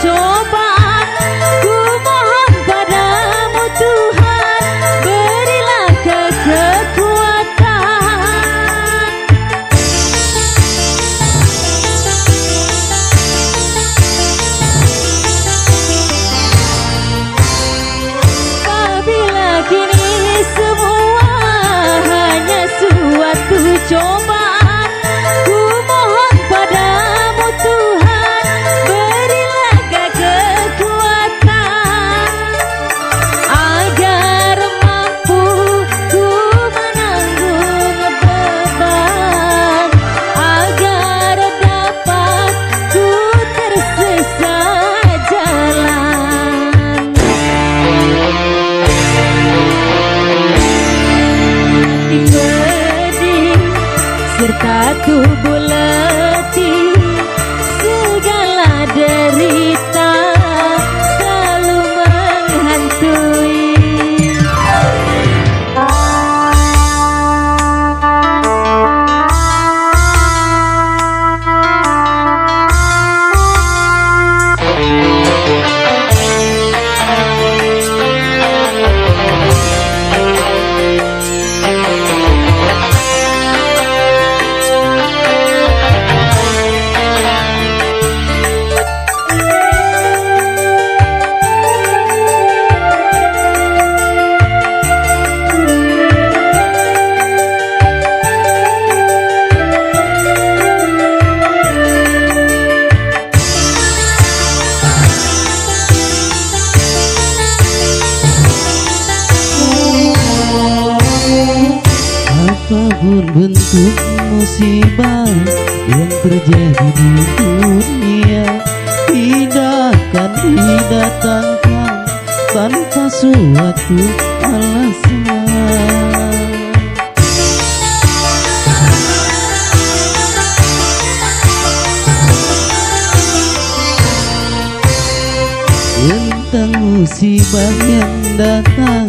cobaan. Ku mohon padamu Tuhan, berilah kekuatan. Apabila kini semua hanya suatu cobaan, ku mohon padamu Tuhan, berilah kekuatan agar mampu ku menanggung beban, agar dapat ku tersesat jalan. Hati pedih serta tubuh letih, segala derita selalu menghantui. Apapun bentuk musibah yang terjadi di dunia, tidak akan didatangkan tanpa suatu alasan. Tentang musibah yang datang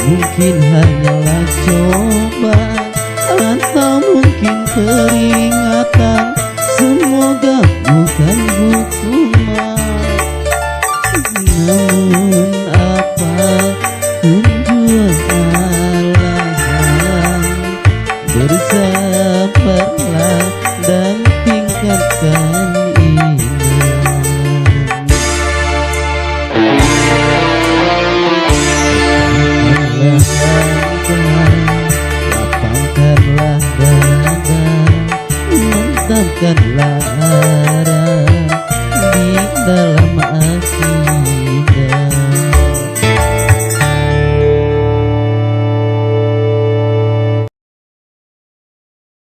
mungkin hanyalah cobaan, atau mungkin peringatan, semoga bukan hukuman. Namun apapun jua alasan, bersabarlah dan tingkatkan iman. Lapangkanlah dada, mantapkanlah arah di dalam